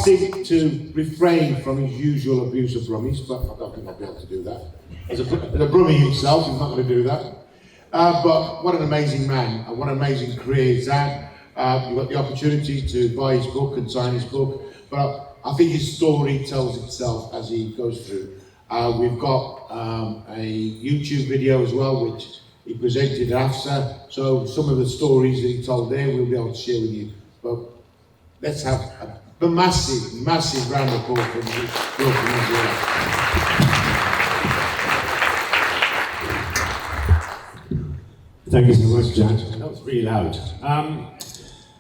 asked him to refrain from his usual abuse of brummies, but I don't think I'll be able to do that. As a brummie himself, he's not going to do that. But what an amazing man, and what an amazing career he's had. You got the opportunity to buy his book and sign his book, but I think his story tells itself as he goes through. We've got a YouTube video as well, which he presented at Afzal. So some of the stories that he told there, we'll be able to share with you. But let's have a massive, massive round of applause for Nazir. Thank you so much, Jack. That was really loud.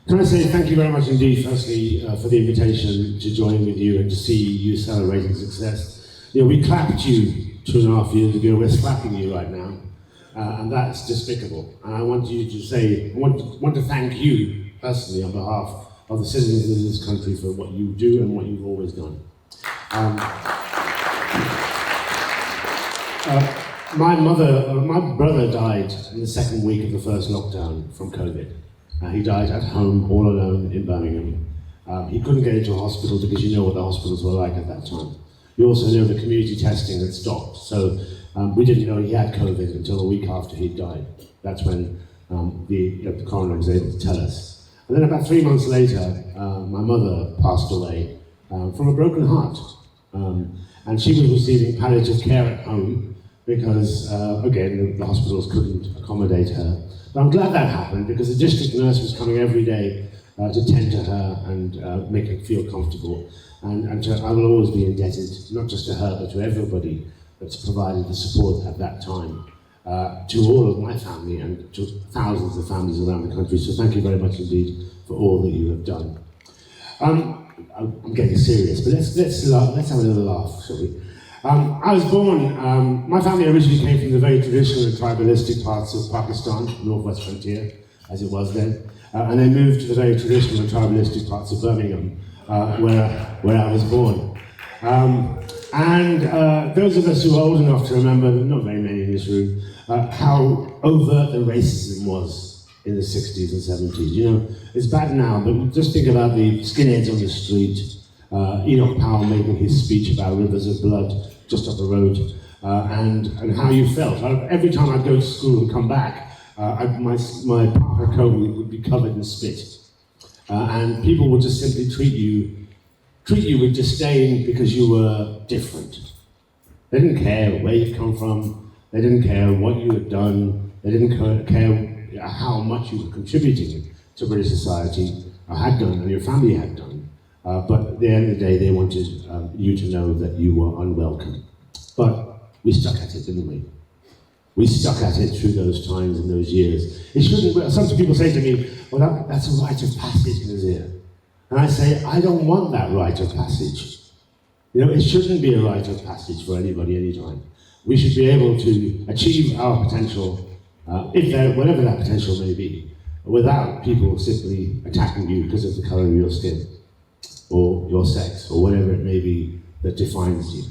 Can I say thank you very much indeed, firstly, for the invitation to join with you and to see you celebrating success. You know, we clapped you 2.5 years ago, we're slapping you right now, and that's despicable. And I want you to say, I want to thank you personally on behalf of the citizens of this country for what you do and what you've always done. My brother died in the second week of the first lockdown from COVID. He died at home, all alone in Birmingham. He couldn't get into a hospital because you know what the hospitals were like at that time. You also know the community testing had stopped, so we didn't know he had COVID until a week after he died. That's when the coroner was able to tell us. And then about 3 months later, my mother passed away from a broken heart. And she was receiving palliative care at home because, again, the hospitals couldn't accommodate her. But I'm glad that happened because the district nurse was coming every day to tend to her and make her feel comfortable. And I will always be indebted, not just to her, but to everybody that's provided the support at that time, to all of my family and to thousands of families around the country. So thank you very much indeed for all that you have done. I'm getting serious, but let's have a little laugh, shall we? I was born, my family originally came from the very traditional and tribalistic parts of Pakistan, northwest frontier, as it was then, and they moved to the very traditional and tribalistic parts of Birmingham, where I was born. And those of us who are old enough to remember, not very many in this room, how overt the racism was in the 60s and 70s. You know, it's bad now, but just think about the skinheads on the street, Enoch Powell making his speech about rivers of blood just up the road, and how you felt. Every time I'd go to school and come back, my parka coat would be covered in spit. And people would just simply treat you with disdain because you were different. They didn't care where you'd come from, they didn't care what you had done, they didn't care how much you were contributing to British society, or had done, and your family had done. But at the end of the day, they wanted you to know that you were unwelcome. But we stuck at it, didn't we? We stuck at it through those times and those years. It shouldn't. Some people say to me, well, that's a rite of passage, Nazir. And I say, I don't want that rite of passage. You know, it shouldn't be a rite of passage for anybody, anytime. We should be able to achieve our potential, whatever that potential may be, without people simply attacking you because of the colour of your skin, or your sex, or whatever it may be that defines you.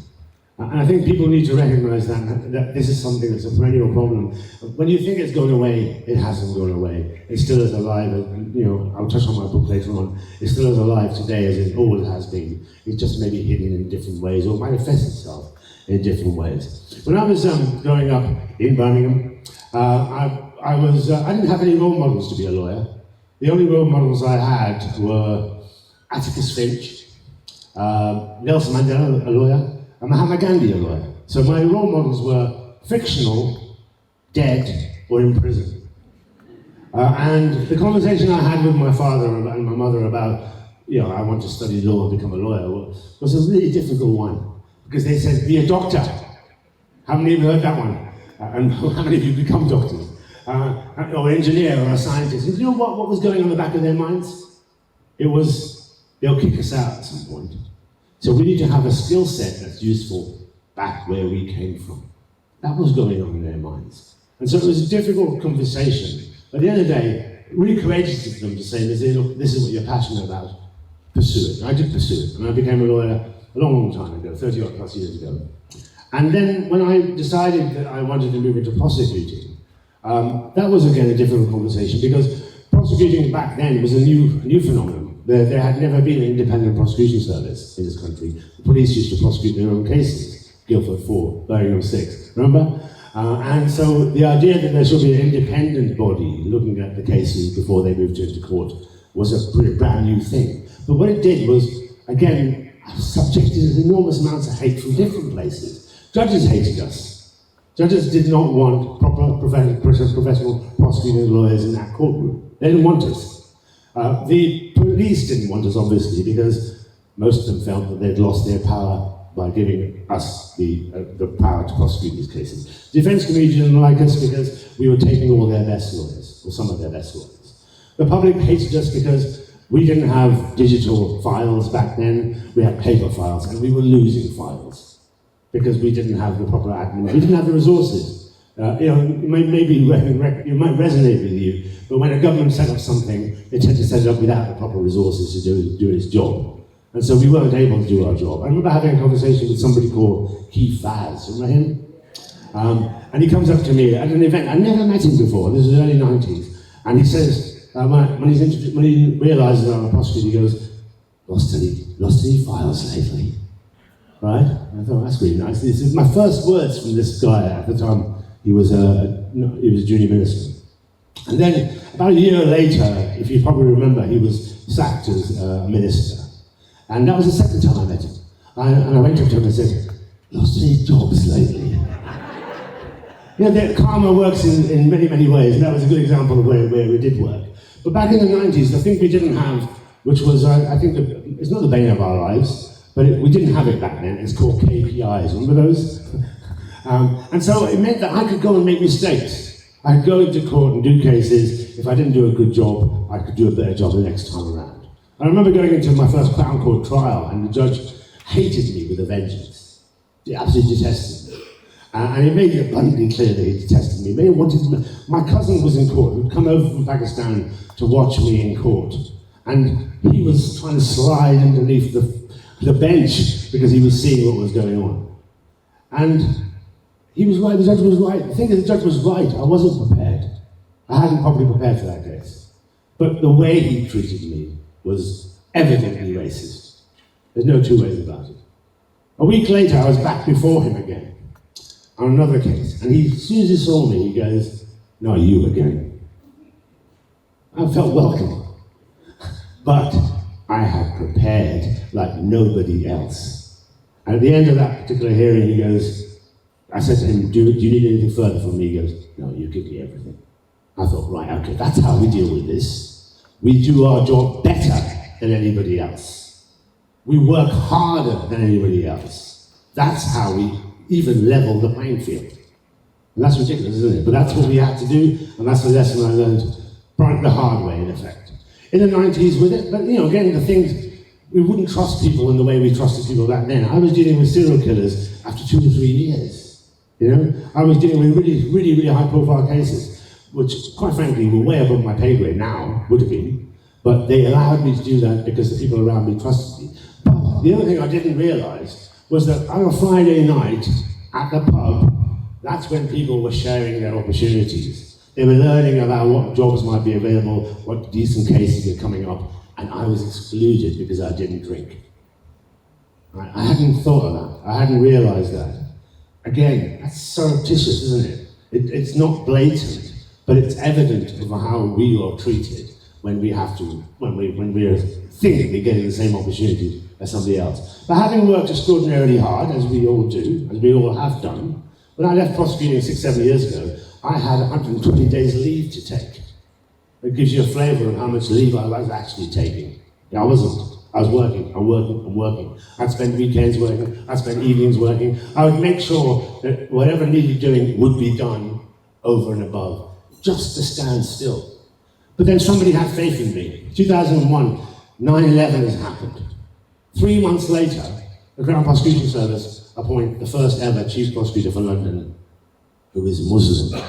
And I think people need to recognise that this is something that's a perennial problem. When you think it's gone away, it hasn't gone away. It still is alive, and you know, I'll touch on my book later on. It still is alive today as it always has been. It's just maybe hidden in different ways or manifests itself in different ways. When I was growing up in Birmingham, I didn't have any role models to be a lawyer. The only role models I had were Atticus Finch, Nelson Mandela, a lawyer, and Mahatma Gandhi, a lawyer. So my role models were fictional, dead, or in prison. And the conversation I had with my father and my mother about, you know, I want to study law and become a lawyer was a really difficult one. Because they said, be a doctor. Haven't even heard that one. And how many of you become doctors? Or an engineer or a scientist. And you know what was going on in the back of their minds? It was, they'll kick us out at some point. So we need to have a skill set that's useful back where we came from. That was going on in their minds. And so it was a difficult conversation. But at the end of the day, really courageous of them to say, look, this is what you're passionate about, pursue it. And I did pursue it, and I became a lawyer a long, long time ago, 30 odd plus years ago. And then when I decided that I wanted to move into prosecuting, that was again a difficult conversation because prosecuting back then was a new phenomenon. there had never been an independent prosecution service in this country. The police used to prosecute their own cases. Guildford 4, Birmingham 6, remember? And so the idea that there should be an independent body looking at the cases before they moved into court was a pretty brand new thing. But what it did was, again, subjected to enormous amounts of hate from different places. Judges hated us. Judges did not want proper professional prosecuting lawyers in that courtroom. They didn't want us. The police didn't want us, obviously, because most of them felt that they'd lost their power by giving us the power to prosecute these cases. The defense community didn't like us because we were taking all their best lawyers, or some of their best lawyers. The public hated us because we didn't have digital files back then, we had paper files, and we were losing files because we didn't have the proper admin, we didn't have the resources. Maybe it might resonate with you, but when a government set up something, they tend to set it up without the proper resources to do its job. And so we weren't able to do our job. I remember having a conversation with somebody called Keith Faz, remember him? And he comes up to me at an event, I never met him before, this was the early 90s, and he says, when he realises that I'm a prosecutor, he goes, lost any files lately? Right? And I thought, that's really nice. This is my first words from this guy at the time. He was a junior minister. And then, about a year later, if you probably remember, he was sacked as a minister. And that was the second time I met him. And I went up to him and said, lost any jobs lately? Karma works in many, many ways, and that was a good example of where it did work. But back in the 90s, the thing we didn't have, which was, I think, it's not the bane of our lives, but we didn't have it back then. It's called KPIs, remember those? And so it meant that I could go and make mistakes. I could go into court and do cases. If I didn't do a good job, I could do a better job the next time around. I remember going into my first Crown Court trial, and the judge hated me with a vengeance. He absolutely detested me. And it made it abundantly clear that he detested me. My cousin was in court, who'd come over from Pakistan to watch me in court. And he was trying to slide underneath the bench because he was seeing what was going on. And he was right, the judge was right. The thing is, the judge was right, I wasn't prepared. I hadn't properly prepared for that case. But the way he treated me was evidently racist. There's no two ways about it. A week later, I was back before him again on another case, and as soon as he saw me, he goes, "No, you again." I felt welcome, but I had prepared like nobody else. And at the end of that particular hearing, he goes, I said to him, do you need anything further from me? He goes, "No, you give me everything." I thought, right, okay, that's how we deal with this. We do our job better than anybody else. We work harder than anybody else. That's how we even level the playing field. And that's ridiculous, isn't it? But that's what we had to do, and that's the lesson I learned the hard way, in effect. In the 90s with it, but again, the things, we wouldn't trust people in the way we trusted people back then. I was dealing with serial killers after 2 to 3 years. I was dealing with really, really, really high-profile cases, which, quite frankly, were way above my pay grade now, would have been, but they allowed me to do that because the people around me trusted me. But the other thing I didn't realise was that on a Friday night at the pub, that's when people were sharing their opportunities. They were learning about what jobs might be available, what decent cases were coming up, and I was excluded because I didn't drink. I hadn't thought of that. I hadn't realised that. Again, that's surreptitious, isn't it? It's not blatant, but it's evident of how we are treated when we are thinking getting the same opportunity as somebody else. But having worked extraordinarily hard, as we all do, as we all have done, when I left prosecuting 6-7 years ago, I had 120 days leave to take. It gives you a flavour of how much leave I was actually taking. I wasn't. I was working, I'm working. I'd spend weekends working, I'd spend evenings working. I would make sure that whatever needed doing would be done over and above, just to stand still. But then somebody had faith in me. 2001, 9/11 has happened. 3 months later, the Crown Prosecution Service appoint the first ever Chief Prosecutor for London, who is Muslim.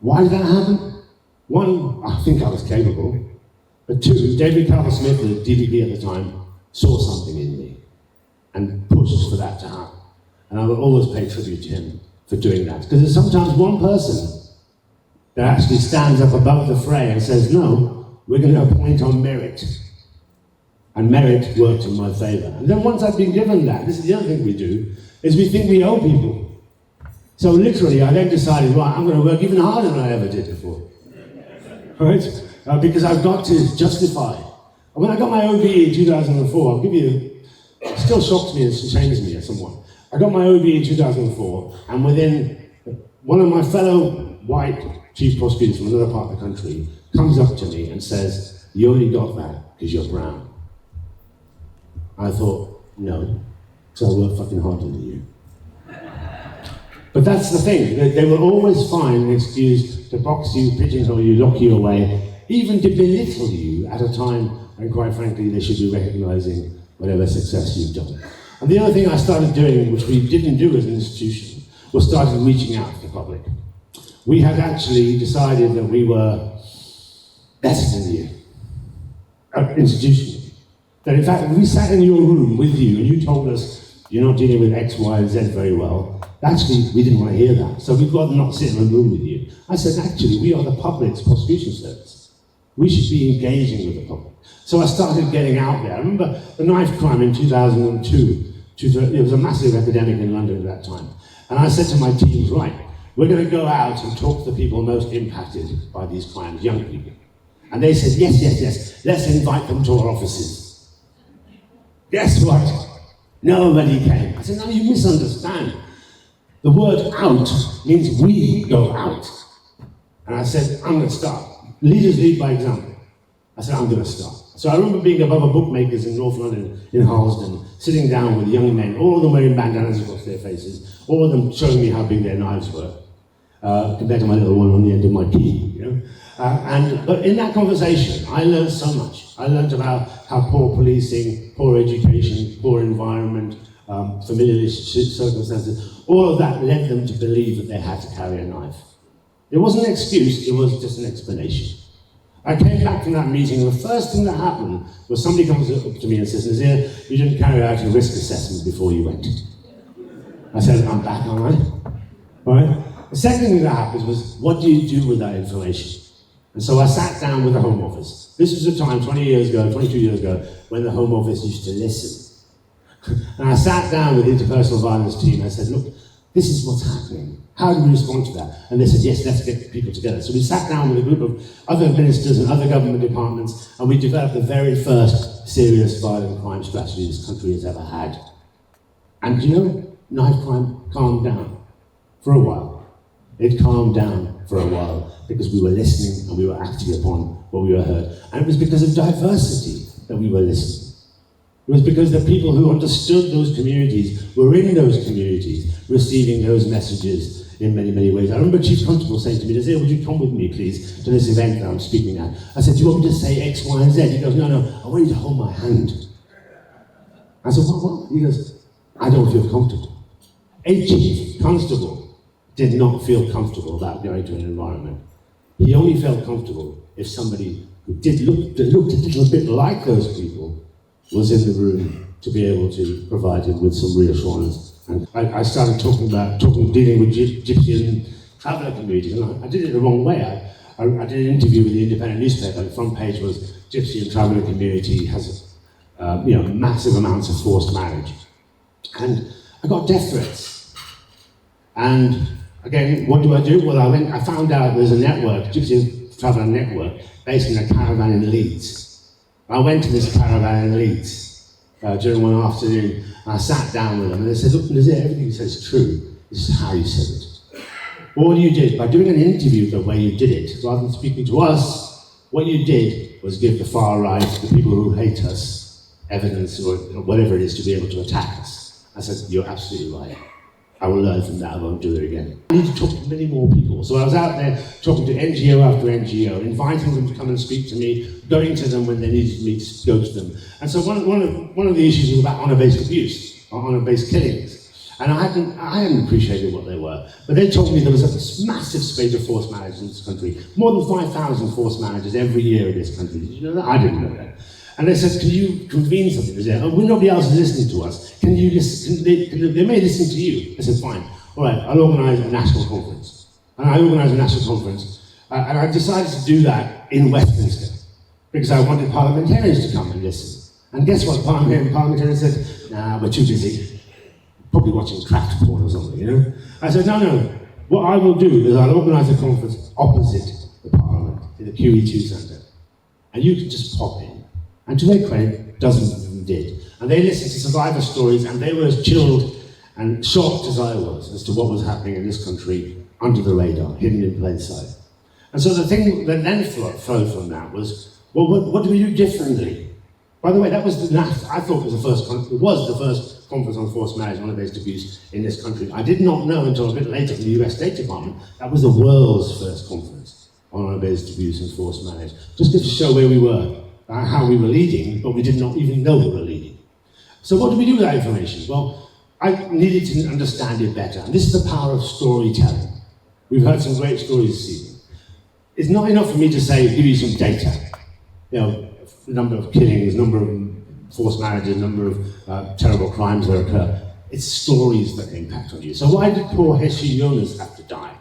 Why did that happen? One, I think I was capable. But two, David Calvert-Smith, the DPP at the time, saw something in me and pushed for that to happen. And I will always pay tribute to him for doing that. Because there's sometimes one person that actually stands up above the fray and says, no, we're going to appoint on merit. And merit worked in my favour. And then once I'd been given that, this is the other thing we do, is we think we owe people. So literally, I then decided, right, I'm going to work even harder than I ever did before. Right? Because I've got to justify. And when I got my OBE in 2004, I'll give you, it still shocks me and shames me somewhat. I got my OBE in 2004, and within, one of my fellow white chief prosecutors from another part of the country comes up to me and says, "You only got that because you're brown." I thought, no, because I work fucking harder than you. But that's the thing, they will always find an excuse to box you, pigeonhole you, lock you away, even to belittle you at a time when, quite frankly, they should be recognising whatever success you've done. And the other thing I started doing, which we didn't do as an institution, was started reaching out to the public. We had actually decided that we were better than you, institutionally. That in fact, if we sat in your room with you and you told us you're not dealing with X, Y, and Z very well, actually, we didn't want to hear that. So we'd rather not sit in a room with you. I said, actually, we are the public's prosecution service. We should be engaging with the public. So I started getting out there. I remember the knife crime in 2002. It was a massive epidemic in London at that time. And I said to my teams, right, we're going to go out and talk to the people most impacted by these crimes, young people. And they said, yes, yes, yes, let's invite them to our offices. Guess what? Nobody came. I said, no, you misunderstand. The word out means we go out. And I said, I'm going to start. Leaders lead by example. I said, I'm going to start. So I remember being above a bookmaker's in North London, in Harlesden, sitting down with young men, all of them wearing bandanas across their faces, all of them showing me how big their knives were, compared to my little one on the end of my key, you know. But in that conversation, I learned so much. I learned about how poor policing, poor education, poor environment, familiar circumstances, all of that led them to believe that they had to carry a knife. It wasn't an excuse, it was just an explanation. I came back from that meeting, and the first thing that happened was somebody comes up to me and says, Nazir, you didn't carry out your risk assessment before you went. I said, I'm back, aren't I? All right? The second thing that happened was, what do you do with that information? And so I sat down with the Home Office. This was a time, 22 years ago, when the Home Office used to listen. And I sat down with the interpersonal violence team and I said, look, this is what's happening. How do we respond to that? And they said, yes, let's get people together. So we sat down with a group of other ministers and other government departments, and we developed the very first serious violent crime strategy this country has ever had. And you know, knife crime calmed down for a while. It calmed down for a while because we were listening and we were acting upon what we were heard. And it was because of diversity that we were listening. It was because the people who understood those communities were in those communities, receiving those messages in many, many ways. I remember Chief Constable saying to me, Nazir, would you come with me, please, to this event that I'm speaking at? I said, do you want me to say X, Y, and Z? He goes, no, I want you to hold my hand. I said, what? He goes, I don't feel comfortable. A Chief Constable did not feel comfortable about going to an environment. He only felt comfortable if somebody who looked a little bit like those people was in the room to be able to provide him with some reassurance. And I started dealing with gypsy and traveller communities, and I did it the wrong way. I did an interview with the Independent newspaper. The front page was gypsy and traveller community has massive amounts of forced marriage, and I got death threats. And again, what do? Well, I found out there's a network, gypsy and traveller network, based in a caravan in Leeds. I went to this caravan in Leeds during one afternoon. And I sat down with them and they said, look, Nazir, everything you say is true. This is how you said it. What you did, by doing an interview the way you did it, rather than speaking to us, what you did was give the far right, the people who hate us, evidence or whatever it is to be able to attack us. I said, you're absolutely right. I will learn from that, I won't do it again. I need to talk to many more people. So I was out there talking to NGO after NGO, inviting them to come and speak to me, going to them when they needed me to go to them. And so one of the issues was about honour-based abuse, or honour-based killings. And I hadn't appreciated what they were. But they told me there was a massive spate of forced marriage in this country. More than 5,000 forced marriages every year in this country. Did you know that? I didn't know that. And they said, can you convene something? They said, when nobody else is listening to us, can you listen? They may listen to you. I said, fine. All right, I'll organise a national conference. And I organised a national conference. And I decided to do that in Westminster because I wanted parliamentarians to come and listen. And guess what? Parliamentarian said, nah, we're too busy. Probably watching craft porn or something, you know? I said, no. What I will do is I'll organise a conference opposite the Parliament in the QE2 Centre. And you can just pop in. And to their credit, dozens of them did. And they listened to survivor stories, and they were as chilled and shocked as I was as to what was happening in this country under the radar, hidden in plain sight. And so the thing that then flowed from that was, well, what do we do differently? By the way, I thought it was the first conference on forced marriage and honor-based abuse in this country. I did not know until a bit later from the US State Department that was the world's first conference on honor-based abuse and forced marriage. Just to show where we were, how we were leading, but we did not even know we were leading. So what do we do with that information? Well, I needed to understand it better. And this is the power of storytelling. We've heard some great stories this evening. It's not enough for me to say, give you some data. You know, the number of killings, number of forced marriages, number of terrible crimes that occur. It's stories that impact on you. So why did poor Heshi Jonas have to die?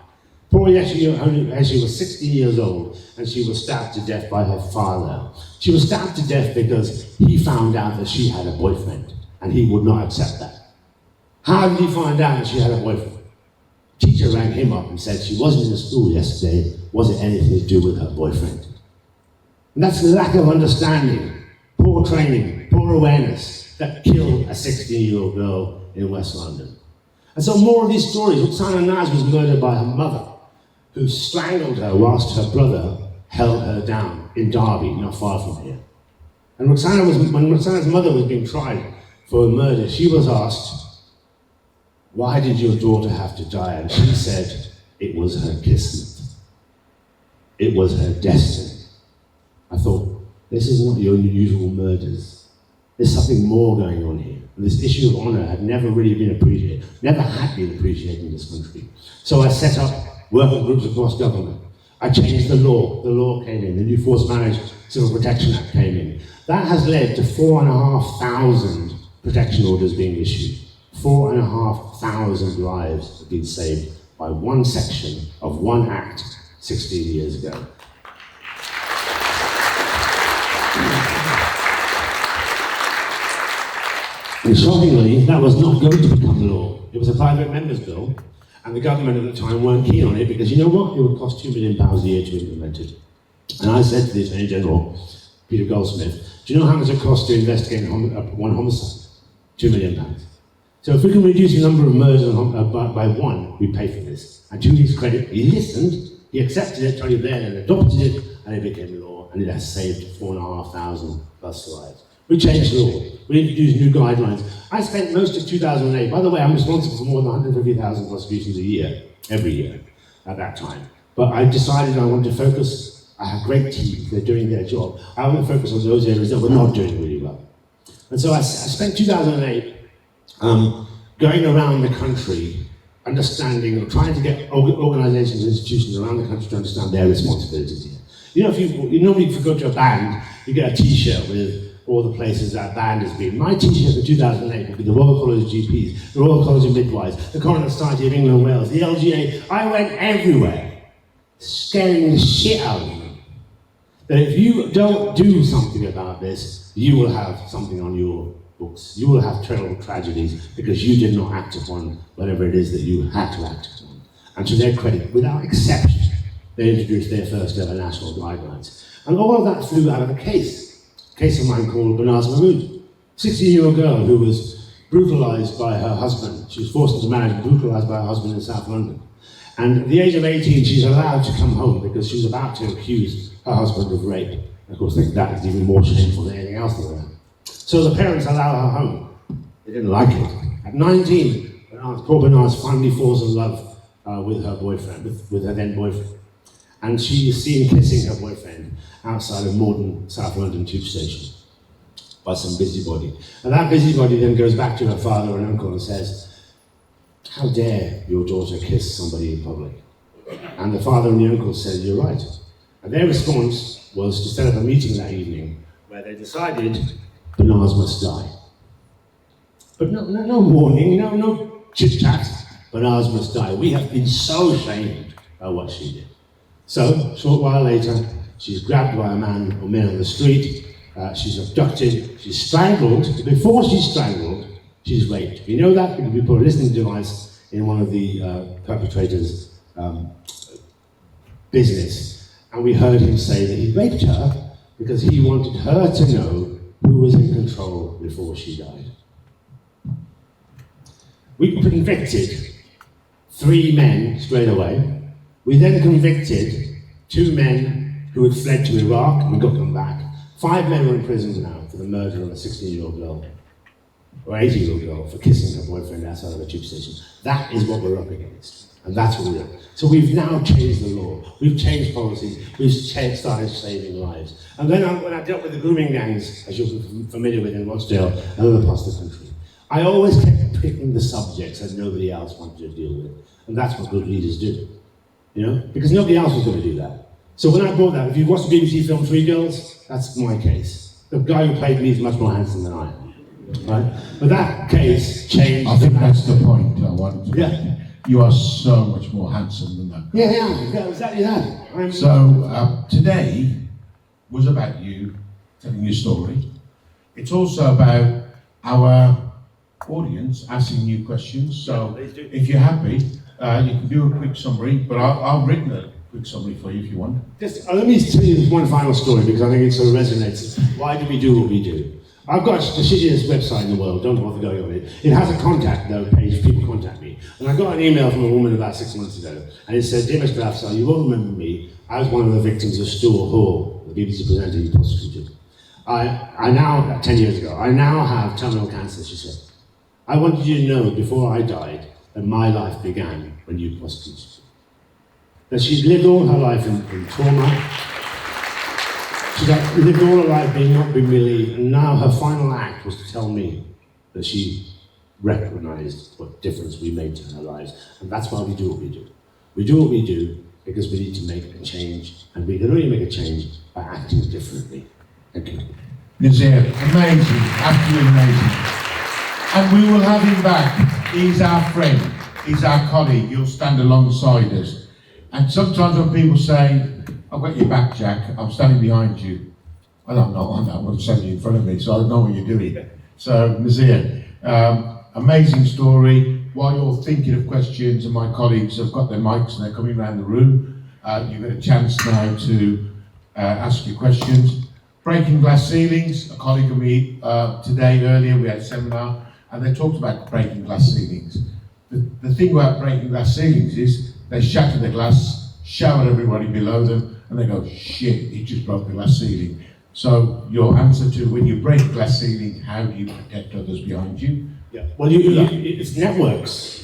Poor Heshi was 16 years old, and she was stabbed to death by her father. She was stabbed to death because he found out that she had a boyfriend, and he would not accept that. How did he find out that she had a boyfriend? Teacher rang him up and said she wasn't in the school yesterday. Was it anything to do with her boyfriend? And that's the lack of understanding, poor training, poor awareness that killed a 16-year-old girl in West London. And so more of these stories. Roxana Naz was murdered by her mother, who strangled her whilst her brother held her down in Derby, not far from here. And when Roxana's mother was being tried for a murder, she was asked, why did your daughter have to die? And she said, it was her kismet. It was her destiny. I thought, this is not your usual murders. There's something more going on here. And this issue of honour had never really been appreciated, never had been appreciated in this country. So I set up working groups across government. I changed the law. The law came in. The new Forced Marriage Civil Protection Act came in. That has led to 4,500 protection orders being issued. 4,500 lives have been saved by one section of one act 16 years ago. And shockingly, that was not going to become law. It was a private member's bill, and the government at the time weren't keen on it because you know what? It would cost £2 million a year to implement it. And I said to the Attorney General, Peter Goldsmith, do you know how much it costs to investigate one homicide? £2 million. So if we can reduce the number of murders by one, we pay for this. And to his credit, he listened, he accepted it, Tony Blair then adopted it, and it became law, and it has saved 4,500 plus lives. We changed the law. We introduced new guidelines. I spent most of 2008, by the way, I'm responsible for more than 150,000 prosecutions a year, every year, at that time. But I decided I wanted to focus, I have great teams, they're doing their job. I want to focus on those areas that were not doing really well. And so I spent 2008 going around the country, understanding, or trying to get organizations and institutions around the country to understand their responsibilities here. You know, if you normally if you go to a band, you get a t-shirt with all the places that band has been. My t-shirt for 2008 would be the Royal College of GPs, the Royal College of Midwives, the Coronary Society of England and Wales, the LGA. I went everywhere, scaring the shit out of them. That if you don't do something about this, you will have something on your books. You will have terrible tragedies because you did not act upon whatever it is that you had to act upon. And to their credit, without exception, they introduced their first ever national guidelines. And all of that flew out of a case of mine called Banaz Mahmood, 16-year-old girl who was brutalized by her husband. She was forced into marriage and brutalized by her husband in South London. And at the age of 18, she's allowed to come home because she was about to accuse her husband of rape. And of course, that is even more shameful than anything else that happened. So the parents allow her home. They didn't like it. At 19, poor Banaz finally falls in love with her boyfriend, with her then boyfriend. And she is seen kissing her boyfriend outside of Morden, South London tube station by some busybody. And that busybody then goes back to her father and uncle and says, how dare your daughter kiss somebody in public? And the father and the uncle said, you're right. And their response was to set up a meeting that evening where they decided Banaz must die. But no warning, no chit-chat. Banaz must die. We have been so shamed by what she did. So, a short while later, she's grabbed by a man or men on the street, she's abducted, she's strangled. Before she's strangled, she's raped. We know that because we put a listening device in one of the perpetrators' business, and we heard him say that he raped her because he wanted her to know who was in control before she died. We convicted 3 men straight away. We then convicted 2 men who had fled to Iraq, and we got them back. 5 men are in prison now for the murder of a 16-year-old girl, or 18-year-old girl, for kissing her boyfriend outside of a tube station. That is what we're up against, and that's what we're up. So we've now changed the law, we've changed policies, we've started saving lives. And then when I dealt with the grooming gangs, as you're familiar with in Rochdale and other parts of the country, I always kept picking the subjects that nobody else wanted to deal with. And that's what good leaders do, you know? Because nobody else was going to do that. So when I brought that, if you watched the BBC film 3 Girls, that's my case. The guy who played me is much more handsome than I am, right? But that case changed. I think that's the point I wanted to make. Yeah. You are so much more handsome than that. Yeah, exactly that. So today was about you telling your story. It's also about our audience asking you questions. So if you're happy, you can do a quick summary, but I've written a quick summary for you if you want. Just let me tell you one final story because I think it sort of resonates. Why do we do what we do? I've got the shittiest website in the world, don't bother going on it. It has a contact though page, people contact me. And I got an email from a woman about 6 months ago, and it said, "Dear Mr. Afzal, you won't remember me. I was one of the victims of Stuart Hall, the BBC presenter you prosecuted. I now, 10 years ago, I now have terminal cancer," she said. "I wanted you to know before I died that my life began when you prosecuted me." That she'd lived all her life in trauma. She'd lived all her life not being believed, and now her final act was to tell me that she recognised what difference we made to her lives. And that's why we do what we do. We do what we do because we need to make a change, and we can only make a change by acting differently. Thank you. Nazir, amazing, absolutely amazing. And we will have him back. He's our friend, he's our colleague, he'll stand alongside us. And sometimes when people say, "I've got your back, Jack, I'm standing behind you," well, I'm not, I'm standing in front of me, so I know what you're doing. So, Nazir, amazing story. While you're thinking of questions, and my colleagues have got their mics and they're coming around the room, you get a chance now to ask your questions. Breaking glass ceilings, a colleague of me today, earlier, we had a seminar, and they talked about breaking glass ceilings. The thing about breaking glass ceilings is they shatter the glass, shower everybody below them, and they go, "Shit, it just broke the glass ceiling." So your answer to when you break a glass ceiling, how do you protect others behind you? Yeah. Well, it's networks.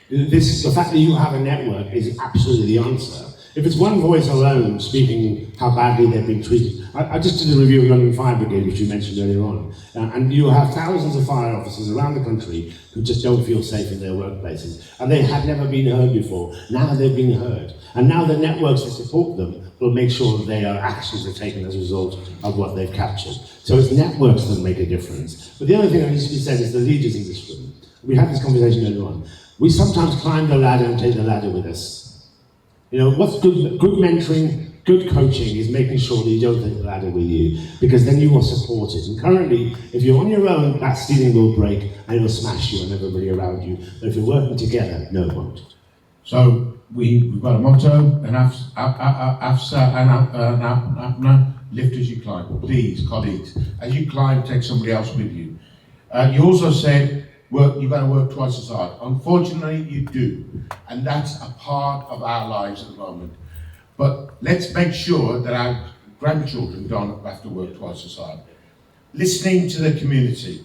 The fact that you have a network is absolutely the answer. If it's one voice alone speaking how badly they've been treated. I just did a review of London Fire Brigade, which you mentioned earlier on, and you have thousands of fire officers around the country who just don't feel safe in their workplaces, and they had never been heard before. Now they've been heard, and now the networks that support them will make sure that their actions are taken as a result of what they've captured. So it's networks that make a difference. But the other thing that needs to be said is the leaders in this room. We had this conversation earlier on. We sometimes climb the ladder and take the ladder with us. You know, what's good mentoring, good coaching is making sure that you don't take the ladder with you, because then you are supported. And currently, if you're on your own, that ceiling will break and it'll smash you and everybody around you. But if you're working together, no, it won't. So we've got a motto, and Afzal and Apna, lift as you climb. Please, colleagues, as you climb, take somebody else with you. You also said, you've got to work twice as hard. Unfortunately, you do. And that's a part of our lives at the moment. But let's make sure that our grandchildren don't have to work twice as hard. Listening to the community.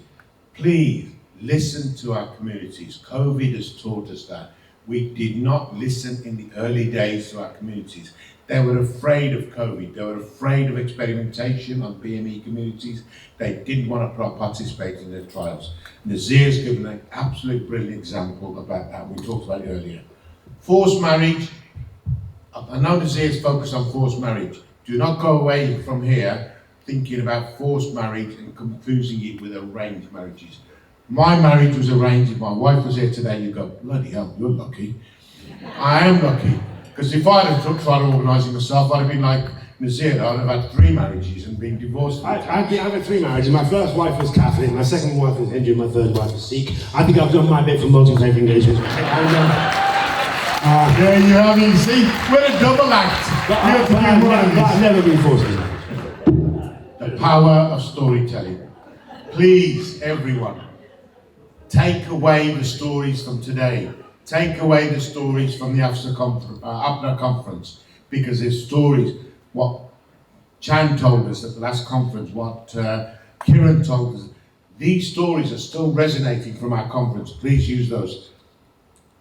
Please, listen to our communities. COVID has taught us that. We did not listen in the early days to our communities. They were afraid of COVID. They were afraid of experimentation on PME communities. They didn't want to participate in their trials. Nazir's given an absolute brilliant example about that. We talked about it earlier. Forced marriage. I know Nazir's focused on forced marriage. Do not go away from here thinking about forced marriage and confusing it with arranged marriages. My marriage was arranged. If my wife was here today, you'd go, bloody hell, you're lucky. I am lucky. Because if I'd have tried organising myself, I'd have been like Nazir, I've had 3 marriages and been divorced. I've had 3 marriages. My first wife was Catholic, my second wife was Hindu, my third wife was Sikh. I think I've done my bit for multi-faith engagement. There you have it, you see, we're a double act. I've never been forced to marry. The power of storytelling. Please, everyone, take away the stories from today. Take away the stories from the Apna conference, because there's stories. What Chan told us at the last conference, what Kiran told us, these stories are still resonating from our conference. Please use those.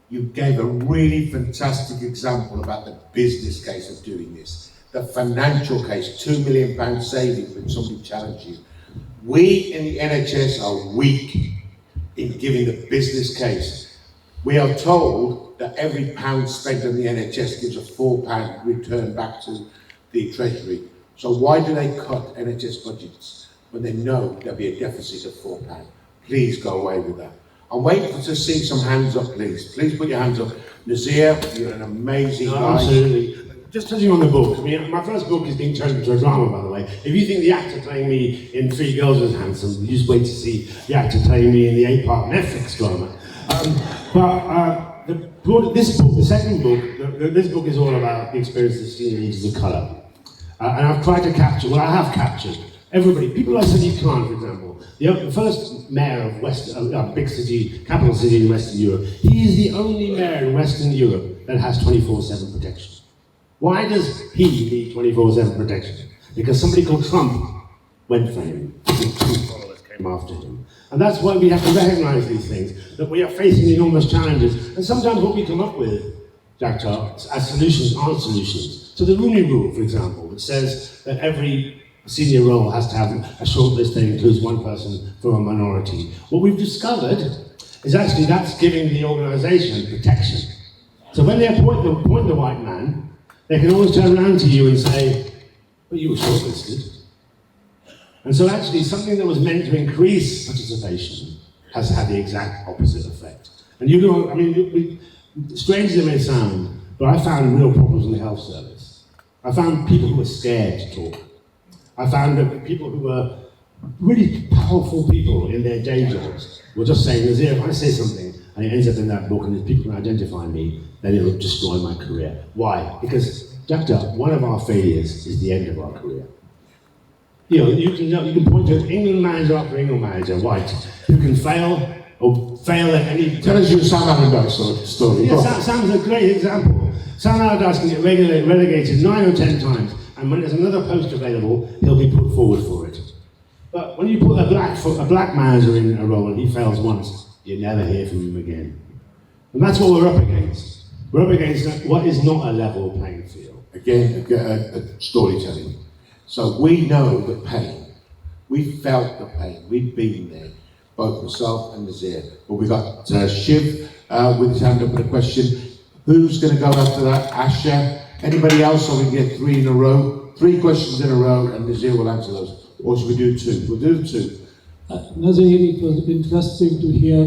You gave a really fantastic example about the business case of doing this, the financial case, £2 million savings when somebody challenged you. We in the NHS are weak in giving the business case. We are told that every pound spent on the NHS gives a £4 return back to the Treasury. So why do they cut NHS budgets when they know there'll be a deficit of £4? Please go away with that. I'm waiting to see some hands up, please. Please put your hands up. Nazir, you're an amazing guy. Absolutely. Just touching on the book, I mean, my first book is being turned into a drama, by the way. If you think the actor playing me in 3 Girls was handsome, you just wait to see the actor playing me in the 8-part Netflix drama. This book, the second book, this book is all about the experience of senior leaders of colour. And I've tried to capture, well, I have captured everybody. People like Sadiq Khan, for example, the first mayor of big city, capital city in Western Europe. He is the only mayor in Western Europe that has 24/7 protection. Why does he need 24/7 protection? Because somebody called Trump went for him. 2 followers came after him. And that's why we have to recognise these things, that we are facing enormous challenges. And sometimes what we come up with, Jagtar, as solutions aren't solutions. So the Rooney Rule, for example, which says that every senior role has to have a shortlist that includes 1 person from a minority. What we've discovered is actually that's giving the organisation protection. So when they appoint the white man, they can always turn around to you and say, well, you were shortlisted. And so actually something that was meant to increase participation has had the exact opposite effect. And you know, I mean, strange as it may sound, but I found real problems in the health service. I found people who were scared to talk. I found that people who were really powerful people in their day jobs were just saying, Nazir, if I say something and it ends up in that book and people can identify me, then it'll destroy my career. Why? Because, Jagtar, one of our failures is the end of our career. You know, you can point to England manager after England manager, white, who can fail at any... Tell us your Sam Allardyce story. Yeah, Sam's a great example. Sam Allardyce can get relegated 9 or 10 times, and when there's another post available, he'll be put forward for it. But when you put a black manager in a role and he fails once, you never hear from him again. And that's what we're up against. We're up against what is not a level playing field. Again, storytelling. So we know the pain. We felt the pain. We've been there, both myself and Nazir. But we've got Shiv with his hand up with a question. Who's going to go after that? Asha? Anybody else, so we can get 3 in a row? 3 questions in a row, and Nazir will answer those. Or should we do 2? We'll do 2. Nazir, it was interesting to hear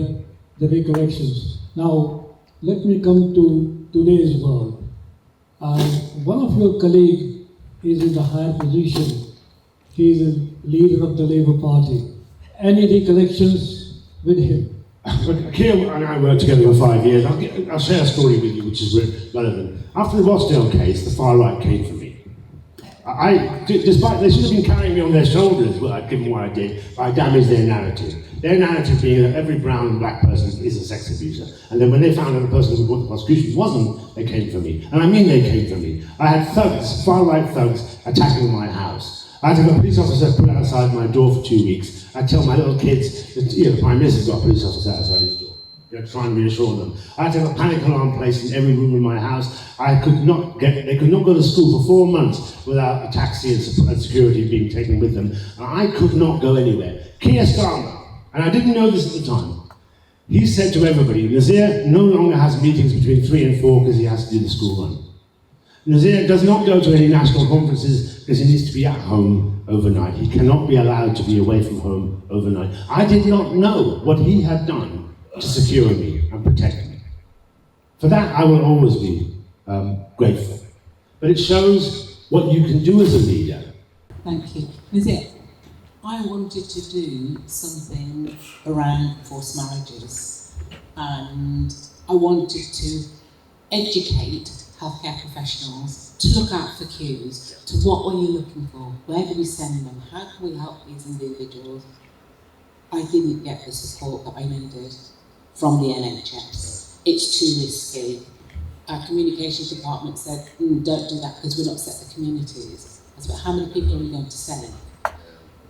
the recollections. Now, let me come to today's world. One of your colleagues is in the higher position. He is a leader of the Labour Party. Any recollections with him? Keir and I worked together for 5 years. I'll share a story with you which is relevant. After the Rochdale case, the far right came for me. Despite they should have been carrying me on their shoulders, given what I did, but I damaged their narrative. Their narrative being that every brown and black person is a sex abuser. And then when they found out the person who brought the prosecution wasn't, they came for me. And I mean they came for me. I had thugs, far right thugs, attacking my house. I had to have a police officer put outside my door for 2 weeks. I'd tell my little kids that the Prime Minister's got a police officer outside his door. Try and reassure them. I had to have a panic alarm placed in every room in my house. They could not go to school for 4 months without a taxi and security being taken with them. And I could not go anywhere. Keir Starmer, and I didn't know this at the time, he said to everybody, Nazir no longer has meetings between 3 and 4 because he has to do the school run. Nazir does not go to any national conferences because he needs to be at home overnight. He cannot be allowed to be away from home overnight. I did not know what he had done to secure me and protect me. For that, I will always be grateful. But it shows what you can do as a leader. Thank you. Nazir, I wanted to do something around forced marriages, and I wanted to educate healthcare professionals to look out for cues, to what were you looking for, where do we send them, how can we help these individuals. I didn't get the support that I needed from the NHS. It's too risky. Our communications department said, don't do that because we'll upset the communities. I said, but how many people are we going to save?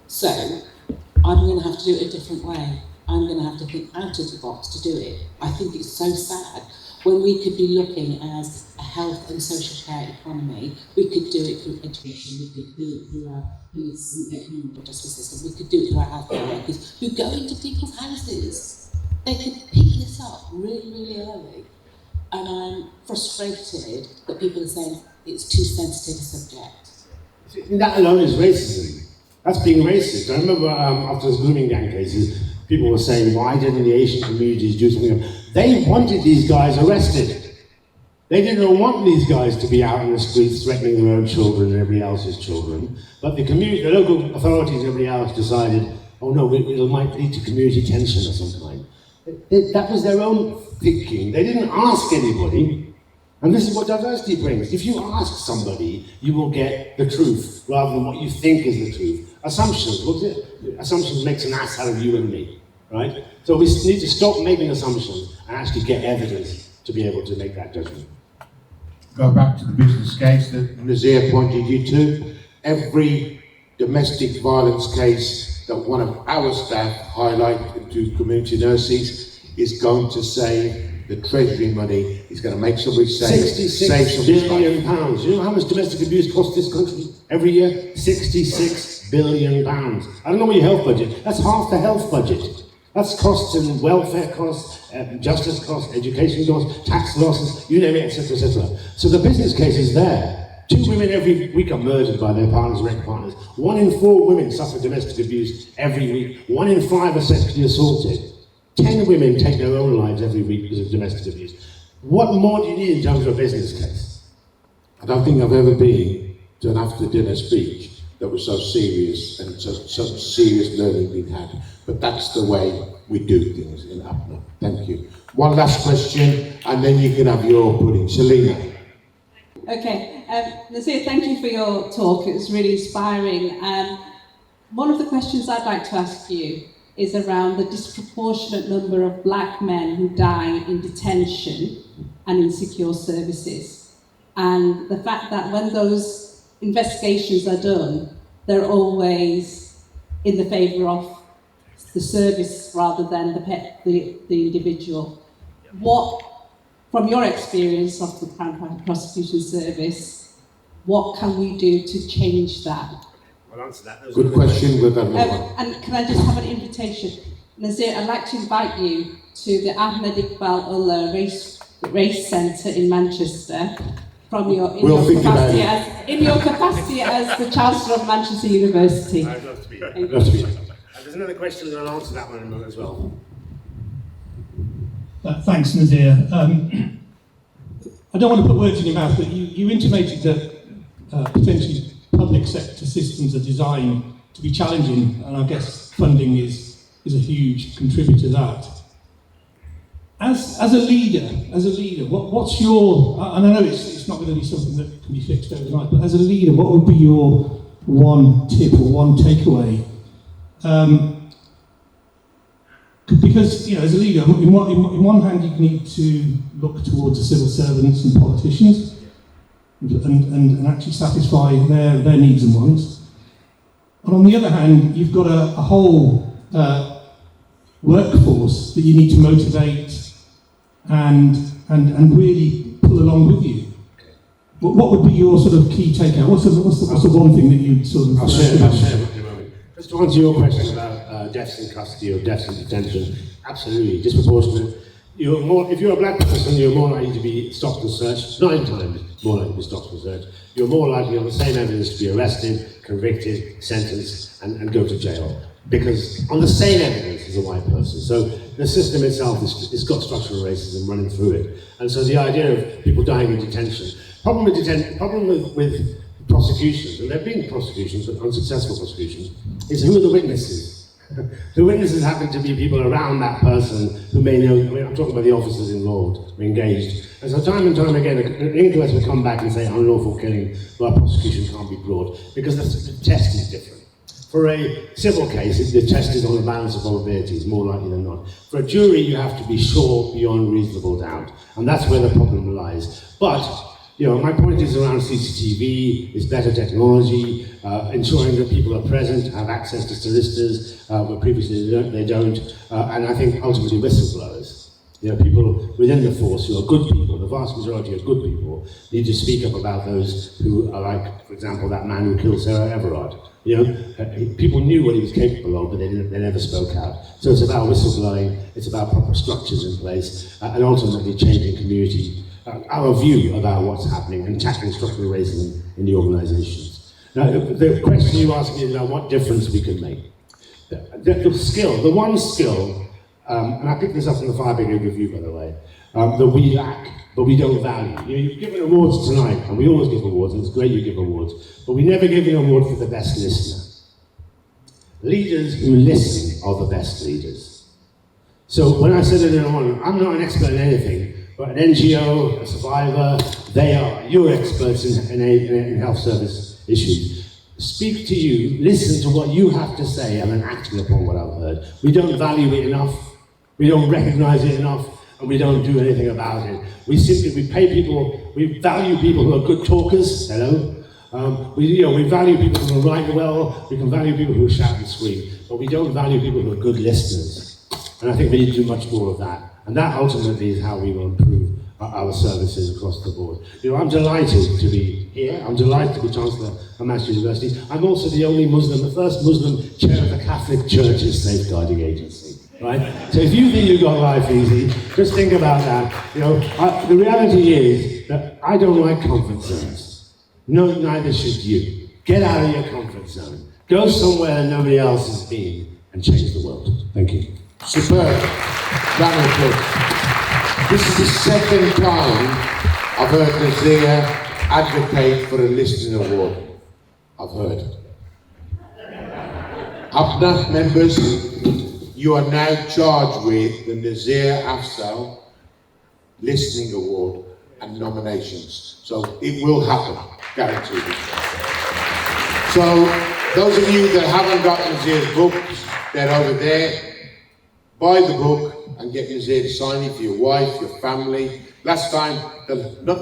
So, I'm going to have to do it a different way. I'm going to have to think out of the box to do it. I think it's so sad. When we could be looking as a health and social care economy, we could do it through education, we could do it through our police and criminal justice system, we could do it through our healthcare workers who go into people's houses. They could pick this up really, really early. And I'm frustrated that people are saying it's too sensitive a subject. That alone is racism. That's being racist. I remember after the grooming gang cases, people were saying, why didn't the Asian communities do something? They wanted these guys arrested. They didn't want these guys to be out in the streets threatening their own children and everybody else's children. But the community, the local authorities and everybody else decided, oh no, it might lead to community tension of some kind. That was their own thinking. They didn't ask anybody. And this is what diversity brings. If you ask somebody, you will get the truth rather than what you think is the truth. Assumptions. Assumptions makes an ass out of you and me, right? So we need to stop making assumptions and actually get evidence to be able to make that judgment. Go back to the business case that Nazir pointed you to. Every domestic violence case that one of our staff highlight to community nurses is going to save the treasury money, is going to make somebody save £66 billion. You know how much domestic abuse costs this country every year? £66 billion. I don't know what your health budget, that's half the health budget. That's costs in welfare costs, justice costs, education costs, tax losses, you name it, etc., etc. So the business case is there. 2 women every week are murdered by their partners or ex-partners. 1 in 4 women suffer domestic abuse every week. 1 in 5 are sexually assaulted. 10 women take their own lives every week because of domestic abuse. What more do you need in terms of a business case? I don't think I've ever been to an after-dinner speech that was so serious and so serious learning being had. But that's the way we do things in Apna. Thank you. One last question, and then you can have your pudding. Selina. Okay, Nazir, thank you for your talk. It was really inspiring. One of the questions I'd like to ask you is around the disproportionate number of black men who die in detention and in secure services. And the fact that when those investigations are done, they're always in the favour of the service rather than the individual. What, from your experience of the Crown Prosecution Service, what can we do to change that? I'll answer that. Good question. And can I just have an invitation? Nazir, I'd like to invite you to the Ahmed Iqbal Ullah Race Centre in Manchester from in your capacity as the Chancellor of Manchester University. I'd love to be here. Love to be here. There's another question, and I'll answer that one as well. Thanks, Nazir. I don't want to put words in your mouth, but you intimated that potentially public sector systems are designed to be challenging, and I guess funding is a huge contributor to that. As a leader, what's your, and I know it's not going to be something that can be fixed overnight, but as a leader, what would be your one tip or one takeaway? Because, as a leader, in one hand you need to look towards the civil servants and politicians and actually satisfy their needs and wants. And on the other hand, you've got a whole workforce that you need to motivate and really pull along with you. What would be your sort of key takeout? What's the one thing that you'd sort of... I'll share with you a moment. Just to answer your question about deaths in custody or deaths in detention, absolutely, disproportionate. If you're a black person, you're more likely to be stopped and searched, 9 times more likely to be stopped and searched. You're more likely on the same evidence to be arrested, convicted, sentenced, and go to jail. Because on the same evidence as a white person. So the system itself has got structural racism running through it. And so the idea of people dying in detention, problem with prosecutions, and there have been prosecutions, but unsuccessful prosecutions, is who are the witnesses? The witnesses happen to be people around that person who may know. I mean, I'm talking about the officers involved, or engaged. And so time and time again, an inquest will come back and say unlawful killing, but prosecution can't be brought, because the test is different. For a civil case, the test is on the balance of probabilities, more likely than not. For a jury, you have to be sure beyond reasonable doubt, and that's where the problem lies. But my point is around CCTV, is better technology, ensuring that people are present, have access to solicitors, where previously they don't, and I think ultimately whistleblowers. People within the force who are good people, the vast majority of good people, need to speak up about those who are like, for example, that man who killed Sarah Everard. People knew what he was capable of, but they never spoke out. So it's about whistleblowing, it's about proper structures in place, and ultimately changing community, our view about what's happening and tackling structural racism in the organisations. Now, the question you asked me is about what difference we can make. The one skill, and I picked this up from the Fire Brigade Review, by the way, that we lack, but we don't value. You've given awards tonight, and we always give awards, and it's great you give awards, but we never give an award for the best listener. Leaders who listen are the best leaders. So when I said earlier on, I'm not an expert in anything, but an NGO, a survivor, they are. You're experts in health service issues. Speak to you, listen to what you have to say, and then acting upon what I've heard. We don't value it enough, we don't recognise it enough, and we don't do anything about it. We pay people, we value people who are good talkers, we value people who can write well, we can value people who shout and scream, but we don't value people who are good listeners. And I think we need to do much more of that. And that ultimately is how we will improve our services across the board. I'm delighted to be here. I'm delighted to be Chancellor of Manchester University. I'm also the only Muslim, the first Muslim chair of the Catholic Church's safeguarding agency. Right? So if you think you've got life easy, just think about that. The reality is that I don't like comfort zones. No, neither should you. Get out of your comfort zone. Go somewhere nobody else has been and change the world. Thank you. Superb. This is the second time I've heard Nazir advocate for a listening award. I've heard. Apna members, you are now charged with the Nazir Afzal Listening Award and nominations. So it will happen, guaranteed. So those of you that haven't got Nazir's books, they're over there. Buy the book and get Nazir to sign it for your wife, your family. Last time, the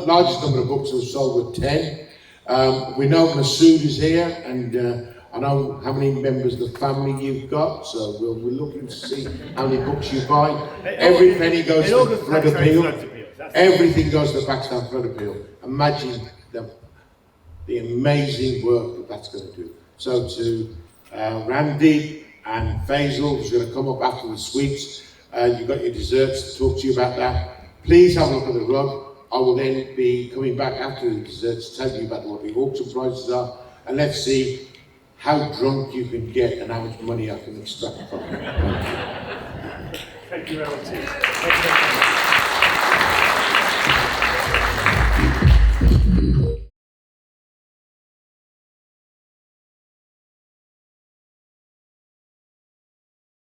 largest number of books was sold with 10. We know Masood is here, and I know how many members of the family you've got, so we're looking to see how many books you buy. Every penny goes to the flood appeal. Everything goes to the Pakistan flood appeal. Imagine the amazing work that's going to do. So to Randy and Faisal, who's going to come up after the sweets, you've got your desserts to talk to you about that. Please have a look at the rug. I will then be coming back after the desserts to tell you about what the auction prices are, and let's see how drunk you can get and how much money I can extract from you. Thank you very much.